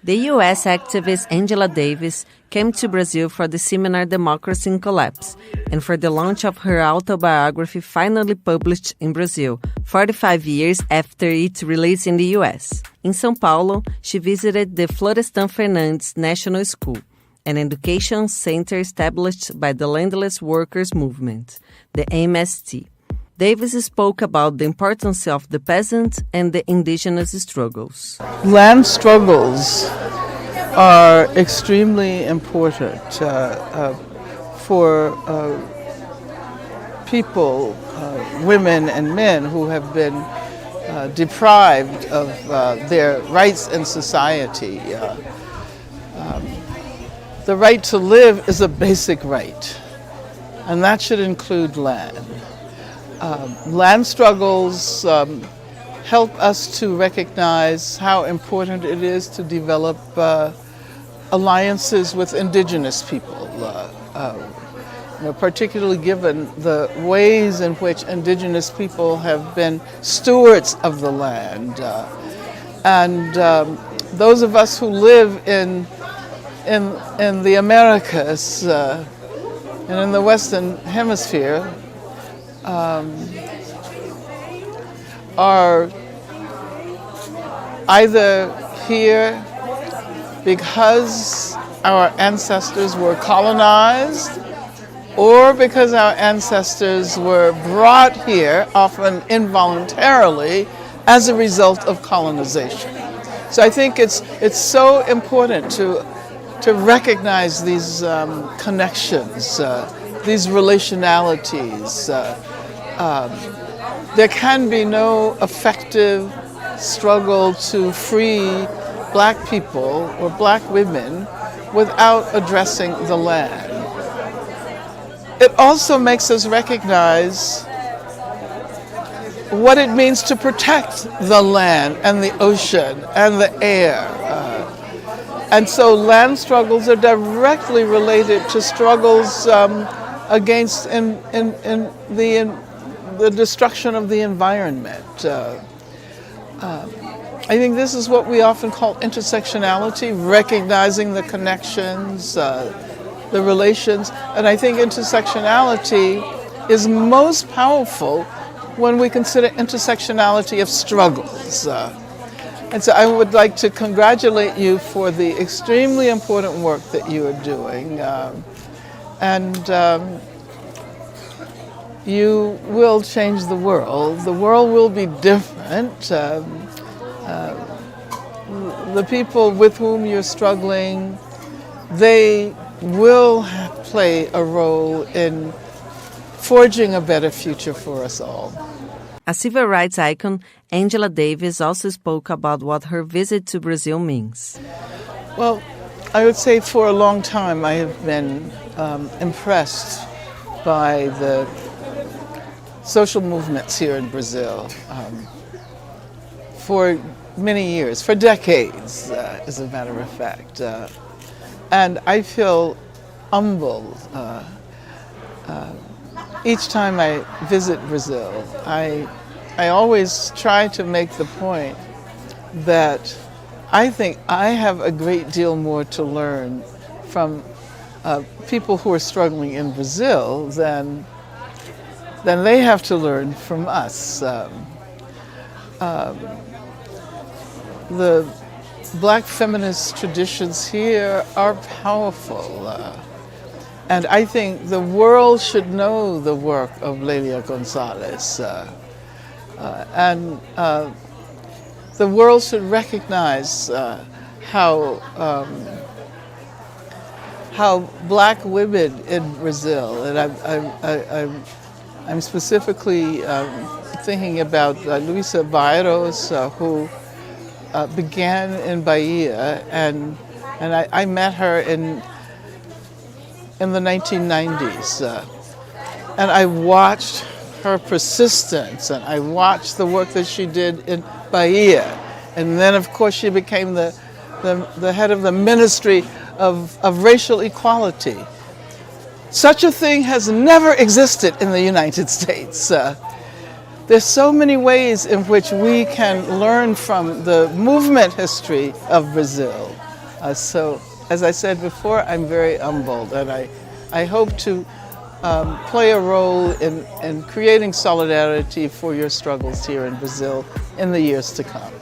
The U.S. activist Angela Davis came to Brazil for the seminar Democracy in Collapse and for the launch of her autobiography finally published in Brazil, 45 years after its release in the U.S. In São Paulo, she visited the Florestan Fernandes National School, an education center established by the Landless Workers Movement, the MST. Davis spoke about the importance of the peasant and the indigenous struggles. Land struggles are extremely important for people, women and men who have been deprived of their rights in society. The right to live is a basic right, and that should include land. Land struggles help us to recognize how important it is to develop alliances with indigenous people, particularly given the ways in which indigenous people have been stewards of the land. Those of us who live in the Americas and in the Western Hemisphere are either here because our ancestors were colonized or because our ancestors were brought here, often involuntarily, as a result of colonization. So I think it's so important to recognize these connections, these relationalities. There can be no effective struggle to free black people or black women without addressing the land. It also makes us recognize what it means to protect the land and the ocean and the air. And so land struggles are directly related to struggles against the destruction of the environment. I think this is what we often call intersectionality, recognizing the connections, the relations. And I think intersectionality is most powerful when we consider intersectionality of struggles. And so I would like to congratulate you for the extremely important work that you are doing. You will change the world. The world will be different. The people with whom you're struggling, they will play a role in forging a better future for us all. A civil rights icon, Angela Davis also spoke about what her visit to Brazil means. Well, I would say for a long time I have been impressed by the social movements here in Brazil for many years, for decades, as a matter of fact. And I feel humbled each time I visit Brazil. I always try to make the point that I think I have a great deal more to learn from people who are struggling in Brazil than they have to learn from us. The black feminist traditions here are powerful. And I think the world should know the work of Lélia Gonzalez. And the world should recognize how black women in Brazil, and I'm specifically thinking about Luisa Barros, who began in Bahia, and I met her in the 1990s, and I watched her persistence, and I watched the work that she did in Bahia, and then of course she became the head of the Ministry of Racial Equality. Such a thing has never existed in the United States. There's so many ways in which we can learn from the movement history of Brazil. So, as I said before, I'm very humbled, and I hope to play a role in creating solidarity for your struggles here in Brazil in the years to come.